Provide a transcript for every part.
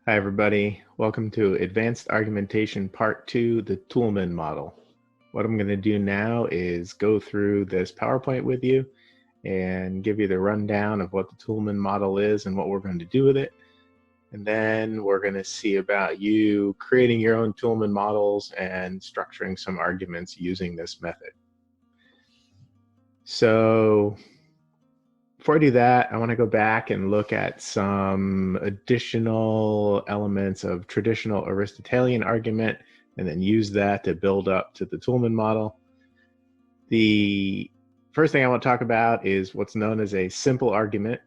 Hi, everybody. Welcome to Advanced Argumentation Part 2, the Toolman model. What I'm going to do now is go through this PowerPoint with you and give you the rundown of what the Toolman model is and what we're going to do with it. And then we're going to see about you creating your own Toolman models and structuring some arguments using this method. So before I do that, I want to go back and look at some additional elements of traditional Aristotelian argument and then use that to build up to the Toolman model. The first thing I want to talk about is what's known as a simple argument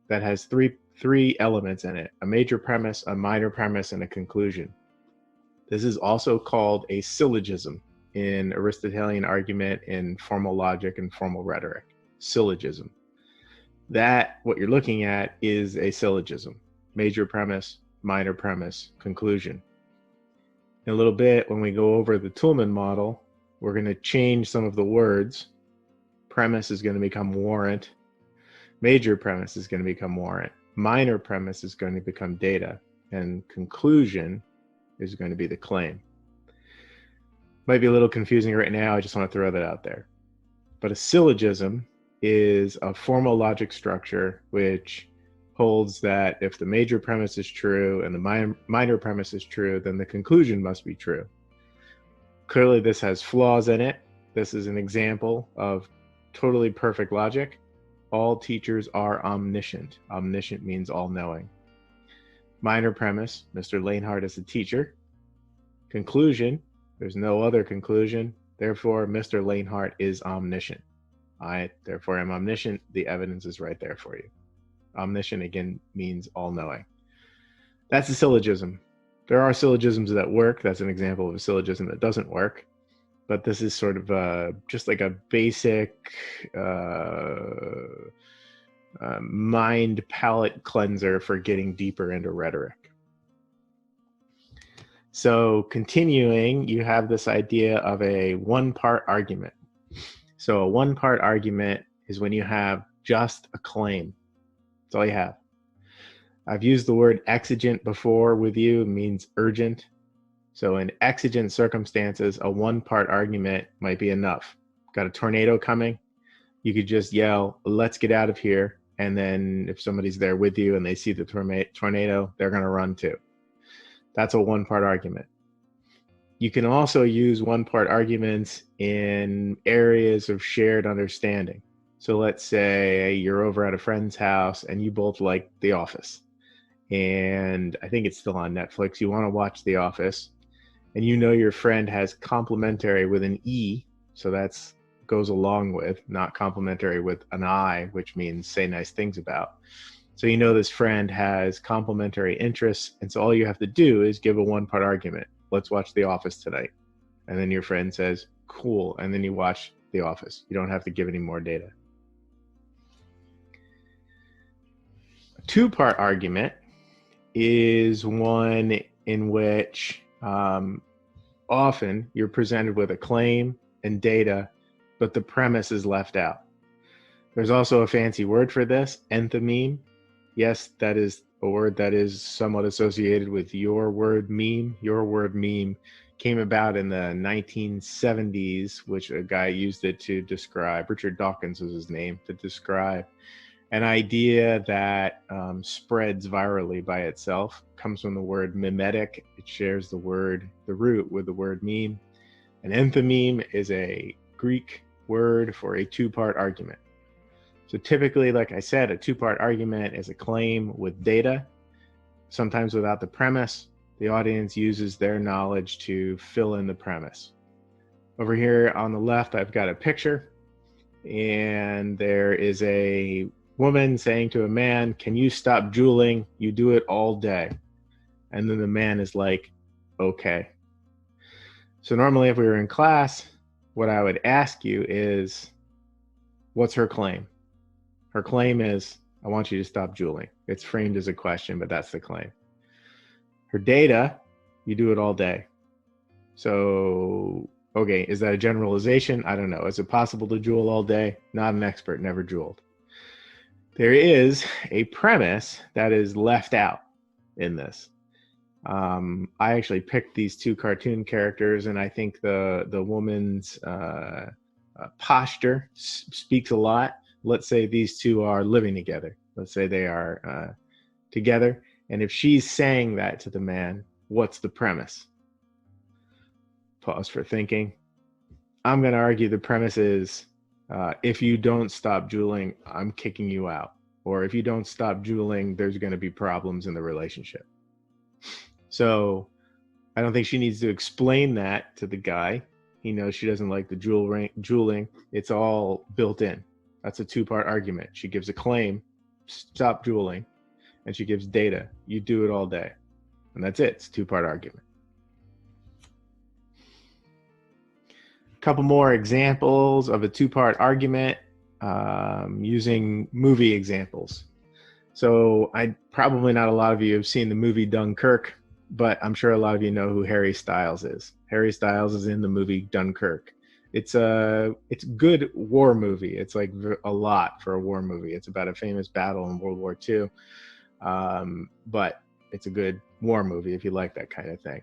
that has three elements in it: a major premise, a minor premise, and a conclusion. This is also called a syllogism in Aristotelian argument, in formal logic and formal rhetoric. Syllogism. That, what you're looking at, is a syllogism: major premise, minor premise, conclusion. In a little bit, when we go over the Toolman model, we're going to change some of the words. Premise is going to become warrant. Major premise is going to become warrant. Minor premise is going to become data. And conclusion is going to be the claim. Might be a little confusing right now. I just want to throw that out there. But a syllogism is a formal logic structure which holds that if the major premise is true and the minor premise is true, then the conclusion must be true. Clearly, this has flaws in it. This is an example of totally perfect logic. All teachers are omniscient. Omniscient means all-knowing. Minor premise: Mr. Lanehart is a teacher. Conclusion: there's no other conclusion. Therefore, Mr. Lanehart is omniscient. I, therefore, am omniscient. The evidence is right there for you. Omniscient, again, means all-knowing. That's a syllogism. There are syllogisms that work. That's an example of a syllogism that doesn't work. But this is sort of just like a basic mind palette cleanser for getting deeper into rhetoric. So continuing, you have this idea of a one-part argument. So a one-part argument is when you have just a claim. That's all you have. I've used the word exigent before with you. It means urgent. So in exigent circumstances, a one-part argument might be enough. Got a tornado coming? You could just yell, "Let's get out of here." And then if somebody's there with you and they see the tornado, they're going to run too. That's a one-part argument. You can also use one-part arguments in areas of shared understanding. So let's say you're over at a friend's house and you both like The Office. And I think it's still on Netflix. You want to watch The Office. And you know your friend has complimentary with an E. So that's goes along with, not complimentary with an I, which means say nice things about. So you know this friend has complementary interests. And so all you have to do is give a one-part argument. Let's watch The Office tonight. And then your friend says, cool. And then you watch The Office. You don't have to give any more data. A two-part argument is one in which often you're presented with a claim and data, but the premise is left out. There's also a fancy word for this: enthymeme. Yes, that is a word that is somewhat associated with your word meme. Your word meme came about in the 1970s, which a guy used it to describe, Richard Dawkins was his name, to describe an idea that spreads virally by itself. Comes from the word mimetic. It shares the root with the word meme. An enthymeme is a Greek word for a two-part argument. So typically, like I said, a two-part argument is a claim with data, sometimes without the premise. The audience uses their knowledge to fill in the premise. Over here on the left, I've got a picture, and there is a woman saying to a man, "Can you stop drooling? You do it all day." And then the man is like, "Okay." So normally if we were in class, what I would ask you is, what's her claim? Her claim is, I want you to stop drooling. It's framed as a question, but that's the claim. Her data, you do it all day. So, okay, is that a generalization? I don't know. Is it possible to drool all day? Not an expert, never drooled. There is a premise that is left out. in this. I actually picked these two cartoon characters, and I think the woman's posture speaks a lot. Let's say these two are living together. Let's say they are together, and if she's saying that to the man, what's the premise? Pause for thinking. I'm going to argue the premise is, if you don't stop drooling, I'm kicking you out. Or if you don't stop drooling, there's going to be problems in the relationship. So I don't think she needs to explain that to the guy. He knows she doesn't like the drooling. It's all built in. That's a two-part argument. She gives a claim, stop drooling, and she gives data. You do it all day. And that's it. It's a two-part argument. A couple more examples of a two-part argument using movie examples. So probably not a lot of you have seen the movie Dunkirk, but I'm sure a lot of you know who Harry Styles is. Harry Styles is in the movie Dunkirk. It's a good war movie. It's like a lot for a war movie. It's about a famous battle in World War II, but it's a good war movie if you like that kind of thing.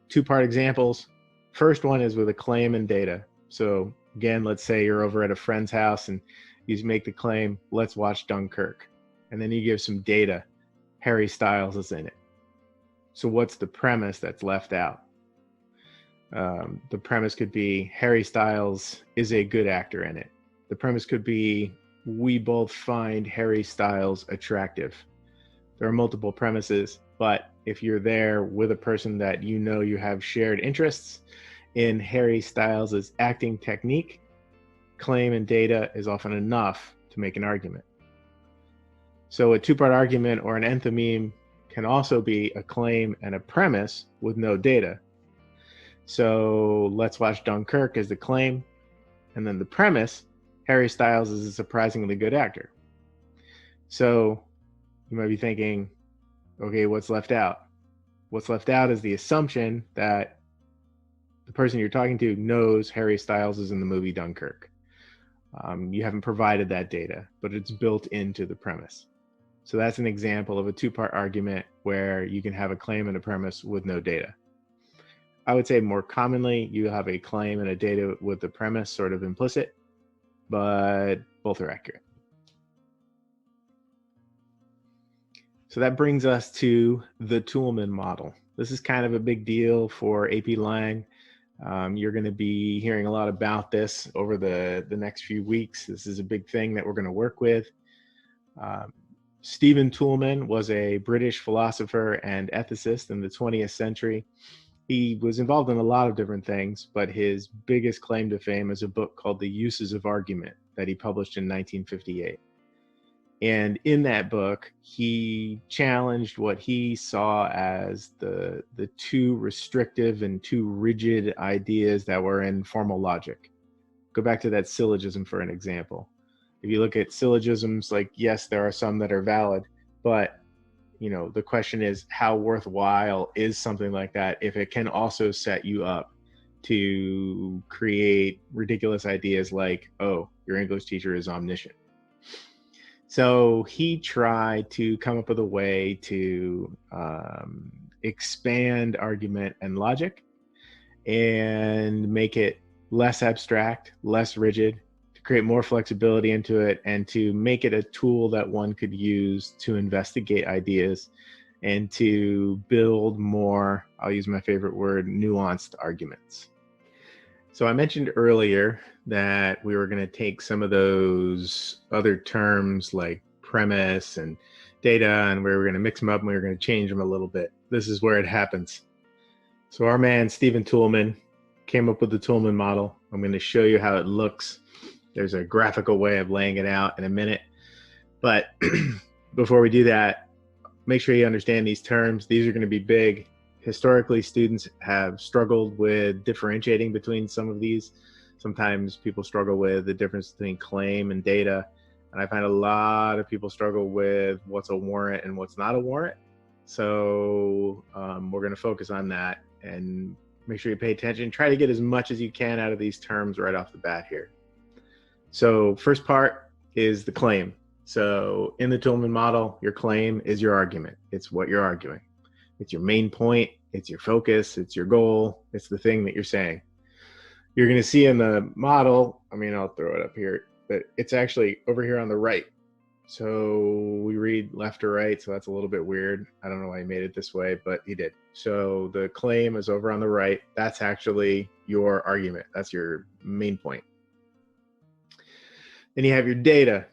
Two-part examples. First one is with a claim and data. So again, let's say you're over at a friend's house and you make the claim, let's watch Dunkirk. And then you give some data. Harry Styles is in it. So what's the premise that's left out? The premise could be Harry Styles is a good actor in it. The premise could be we both find Harry Styles attractive. There are multiple premises, but if you're there with a person that you know you have shared interests in Harry Styles' acting technique, claim and data is often enough to make an argument. So a two-part argument or an enthymeme can also be a claim and a premise with no data. So let's watch Dunkirk as the claim, and then the premise, Harry Styles is a surprisingly good actor. So you might be thinking, okay, what's left out? What's left out is the assumption that the person you're talking to knows Harry Styles is in the movie Dunkirk. You haven't provided that data, but it's built into the premise. So that's an example of a two-part argument where you can have a claim and a premise with no data. I would say more commonly, you have a claim and a data with the premise sort of implicit, but both are accurate. So that brings us to the Toulmin model. This is kind of a big deal for AP Lang. You're going to be hearing a lot about this over the next few weeks. This is a big thing that we're going to work with. Stephen Toulmin was a British philosopher and ethicist in the 20th century. He was involved in a lot of different things, but his biggest claim to fame is a book called The Uses of Argument that he published in 1958. And in that book, he challenged what he saw as the too restrictive and too rigid ideas that were in formal logic. Go back to that syllogism for an example. If you look at syllogisms, like, yes, there are some that are valid, but the question is, how worthwhile is something like that if it can also set you up to create ridiculous ideas like, oh, your English teacher is omniscient. So he tried to come up with a way to expand argument and logic and make it less abstract, less rigid, to create more flexibility into it, and to make it a tool that one could use to investigate ideas and to build more, I'll use my favorite word, nuanced arguments. So I mentioned earlier that we were going to take some of those other terms like premise and data, and we were going to mix them up and we were going to change them a little bit. This is where it happens. So our man, Stephen Toulmin, came up with the Toulmin model. I'm going to show you how it looks. There's a graphical way of laying it out in a minute. But before we do that, make sure you understand these terms. These are going to be big. Historically, students have struggled with differentiating between some of these. Sometimes people struggle with the difference between claim and data. And I find a lot of people struggle with what's a warrant and what's not a warrant. So we're going to focus on that and make sure you pay attention. Try to get as much as you can out of these terms right off the bat here. So first part is the claim. So in the Toolman model, your claim is your argument. It's what you're arguing. It's your main point. It's your focus. It's your goal. It's the thing that you're saying. You're going to see in the model, I mean, I'll throw it up here, but it's actually over here on the right. So we read left to right, so that's a little bit weird. I don't know why he made it this way, but he did. So the claim is over on the right. That's actually your argument. That's your main point. Then you have your data,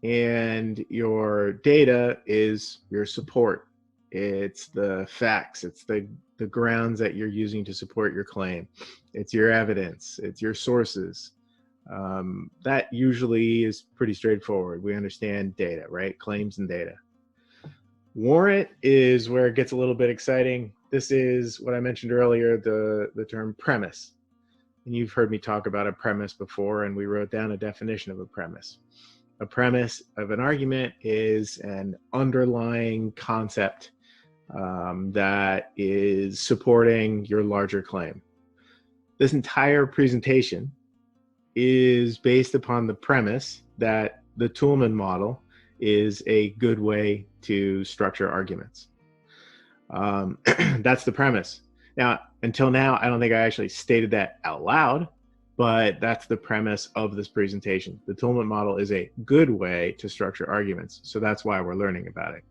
and your data is your support. It's the facts. It's the grounds that you're using to support your claim. It's your evidence. It's your sources. That usually is pretty straightforward. We understand data, right? Claims and data. Warrant is where it gets a little bit exciting. This is what I mentioned earlier, the term premise. And you've heard me talk about a premise before, and we wrote down a definition of a premise. A premise of an argument is an underlying concept that is supporting your larger claim. This entire presentation is based upon the premise that the Toolman model is a good way to structure arguments. That's the premise. Now, until now, I don't think I actually stated that out loud, but that's the premise of this presentation. The Toolman model is a good way to structure arguments, so that's why we're learning about it.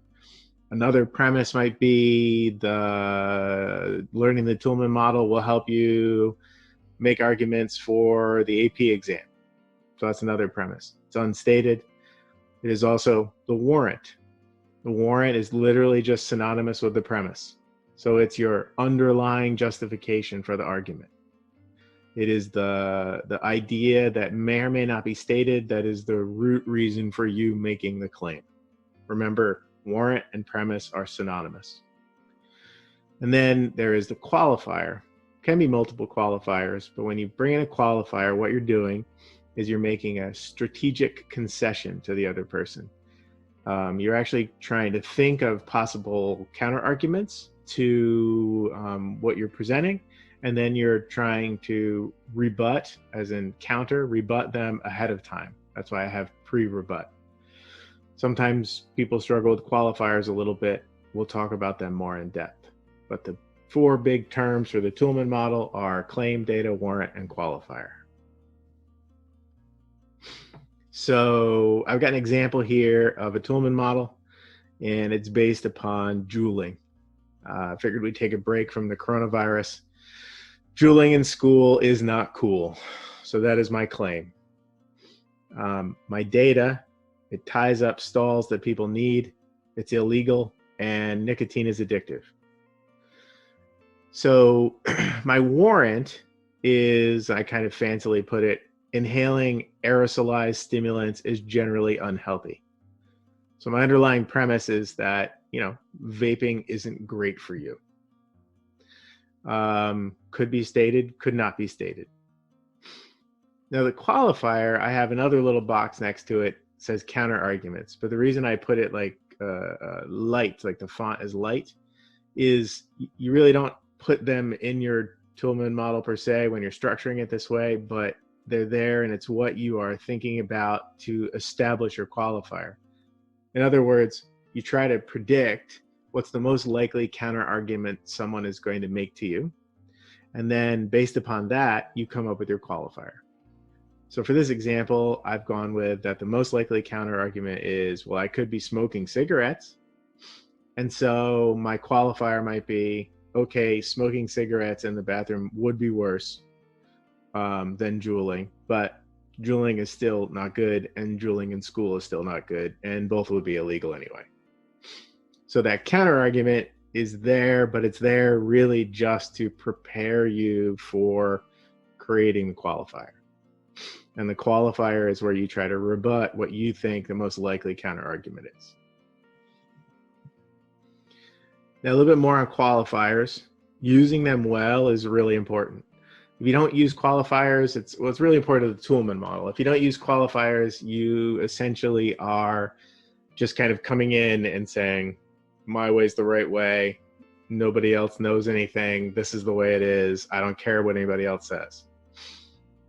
Another premise might be learning the Toolman model will help you make arguments for the AP exam. So that's another premise. It's unstated. It is also the warrant. The warrant is literally just synonymous with the premise. So it's your underlying justification for the argument. It is the idea that may or may not be stated that is the root reason for you making the claim. Remember, warrant and premise are synonymous. And then there is the qualifier. Can be multiple qualifiers, but when you bring in a qualifier, what you're doing is you're making a strategic concession to the other person. You're actually trying to think of possible counter arguments to what you're presenting, and then you're trying to rebut, as in counter, rebut them ahead of time. That's why I have pre-rebut. Sometimes people struggle with qualifiers a little bit. We'll talk about them more in depth. But the 4 big terms for the Toolman model are claim, data, warrant, and qualifier. So I've got an example here of a Toolman model, and it's based upon juuling. I figured we'd take a break from the coronavirus. Juuling in school is not cool. So that is my claim. My data, it ties up stalls that people need. It's illegal, and nicotine is addictive. So my warrant is, I kind of fancily put it, inhaling aerosolized stimulants is generally unhealthy. So my underlying premise is that, vaping isn't great for you. Could be stated, could not be stated. Now the qualifier, I have another little box next to it, says counter arguments. But the reason I put it like light, like the font is light, is you really don't put them in your Toolman model per se when you're structuring it this way, but they're there, and it's what you are thinking about to establish your qualifier. In other words, you try to predict what's the most likely counter argument someone is going to make to you, and then based upon that, you come up with your qualifier. So for this example, I've gone with that the most likely counter argument is, well, I could be smoking cigarettes, and so my qualifier might be, okay, smoking cigarettes in the bathroom would be worse than juuling, but juuling is still not good, and juuling in school is still not good, and both would be illegal anyway. So that counter argument is there, but it's there really just to prepare you for creating the qualifier. And the qualifier is where you try to rebut what you think the most likely counter argument is. Now, a little bit more on qualifiers. Using them well is really important. If you don't use qualifiers, it's really important to the Toolman model. If you don't use qualifiers, you essentially are just kind of coming in and saying, my way's the right way. Nobody else knows anything. This is the way it is. I don't care what anybody else says.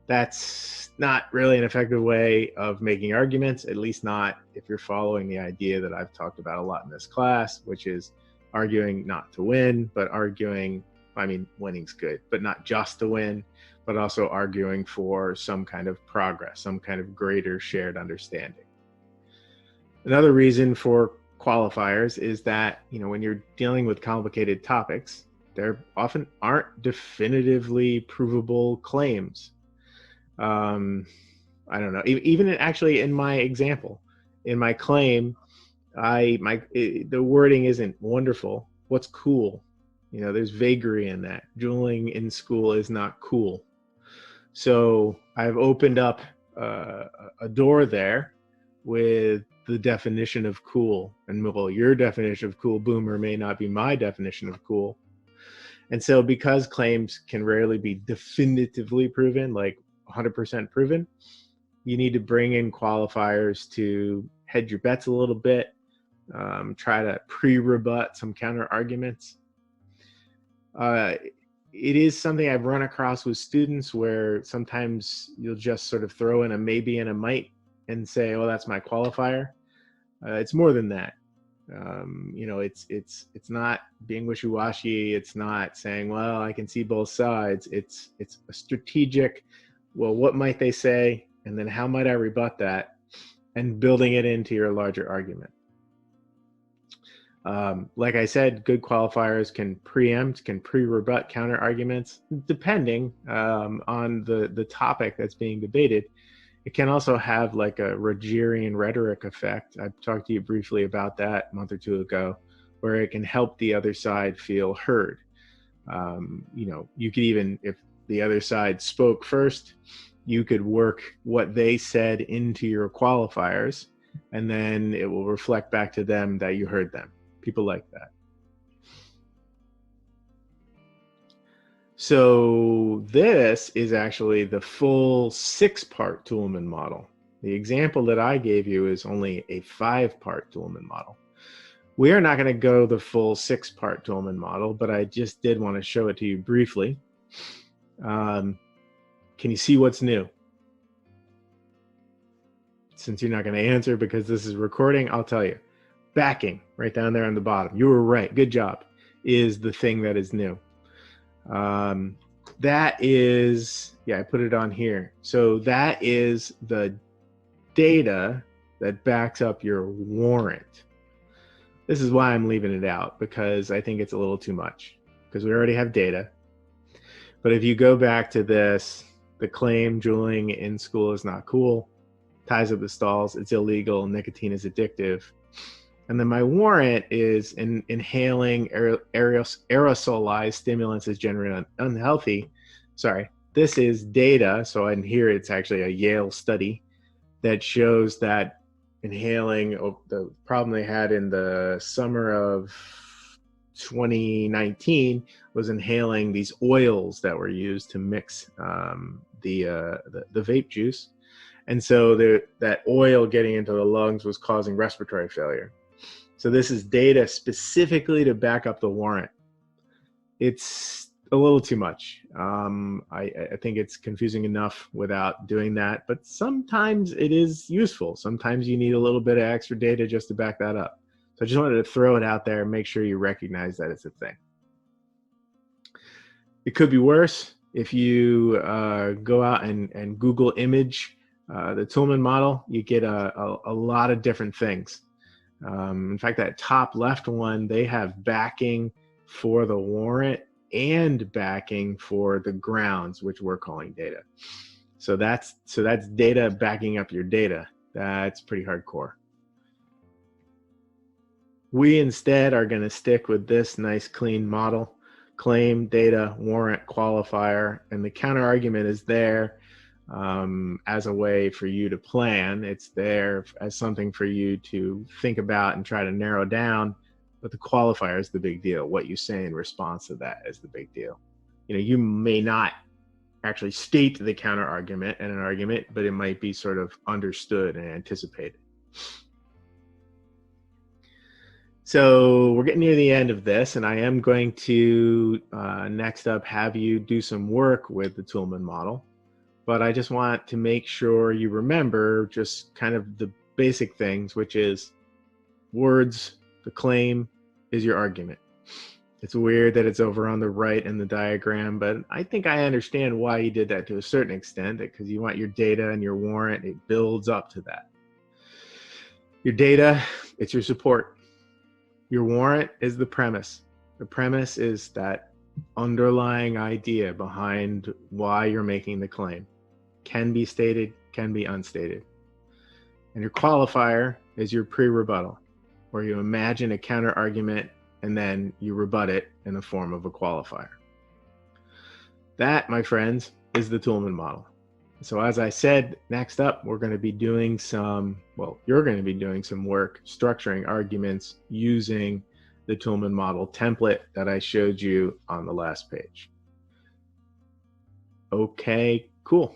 That's not really an effective way of making arguments, at least not if you're following the idea that I've talked about a lot in this class, which is arguing not to win, but arguing, I mean, winning's good, but not just to win, but also arguing for some kind of progress, some kind of greater shared understanding. Another reason for qualifiers is that, when you're dealing with complicated topics, there often aren't definitively provable claims. I don't know, even actually in my example, in my claim, the wording isn't wonderful. What's cool? There's vagary in that. Dueling in school is not cool. So I've opened up a door there with the definition of cool. And well, your definition of cool, boomer, may not be my definition of cool. And so because claims can rarely be definitively proven, like 100% proven, you need to bring in qualifiers to hedge your bets a little bit, try to pre-rebut some counter arguments. It is something I've run across with students where sometimes you'll just sort of throw in a maybe and a might and say, oh, that's my qualifier. It's more than that. It's not being wishy-washy. It's not saying, well, I can see both sides. It's a strategic, well, what might they say? And then how might I rebut that? And building it into your larger argument. Like I said, good qualifiers can preempt, can pre-rebut counter arguments, depending on the topic that's being debated. It can also have like a Rogerian rhetoric effect. I talked to you briefly about that a month or two ago, where it can help the other side feel heard. You could even, if the other side spoke first, you could work what they said into your qualifiers, and then it will reflect back to them that you heard them. People like that. So this is actually the full 6-part Toulmin model. The example that I gave you is only a 5-part Toulmin model. We are not going to go the full 6-part Toulmin model, but I just did want to show it to you briefly. Can you see what's new? Since you're not going to answer because this is recording, I'll tell you. Backing, right down there on the bottom. You were right. Good job. Is the thing that is new. That is, I put it on here. So that is the data that backs up your warrant. This is why I'm leaving it out, because I think it's a little too much, because we already have data. But if you go back to this, the claim dueling in school is not cool, ties up the stalls, it's illegal, nicotine is addictive. And then my warrant is inhaling aerosolized stimulants is generally unhealthy. Sorry, this is data. So in here, it's actually a Yale study that shows that inhaling, the problem they had in the summer of 2019 was inhaling these oils that were used to mix the vape juice. And so that oil getting into the lungs was causing respiratory failure. So this is data specifically to back up the warrant. It's a little too much. I think it's confusing enough without doing that, but sometimes it is useful. Sometimes you need a little bit of extra data just to back that up. So I just wanted to throw it out there and make sure you recognize that it's a thing. It could be worse if you go out and Google image the Toulmin model. You get a lot of different things. In fact, that top left one, they have backing for the warrant and backing for the grounds, which we're calling data. So that's data backing up your data. That's pretty hardcore. We instead are going to stick with this nice clean model: claim, data, warrant, qualifier, and the counter argument is there as a way for you to plan. It's there as something for you to think about and try to narrow down, but the qualifier is the big deal. What you say in response to that is the big deal. You may not actually state the counter argument in an argument, but it might be sort of understood and anticipated. So we're getting near the end of this, and I am going to next up have you do some work with the Toulmin model. but I just want to make sure you remember just kind of the basic things, which is words, the claim is your argument. It's weird that it's over on the right in the diagram, but I think I understand why you did that to a certain extent, because you want your data and your warrant, it builds up to that. Your data, it's your support. Your warrant is the premise. The premise is that underlying idea behind why you're making the claim. Can be stated, can be unstated. And your qualifier is your pre-rebuttal, where you imagine a counter argument and then you rebut it in the form of a qualifier. That, my friends, is the Toulmin model. So as I said, next up, we're going to be doing you're going to be doing some work structuring arguments using the Toulmin model template that I showed you on the last page. Okay, cool.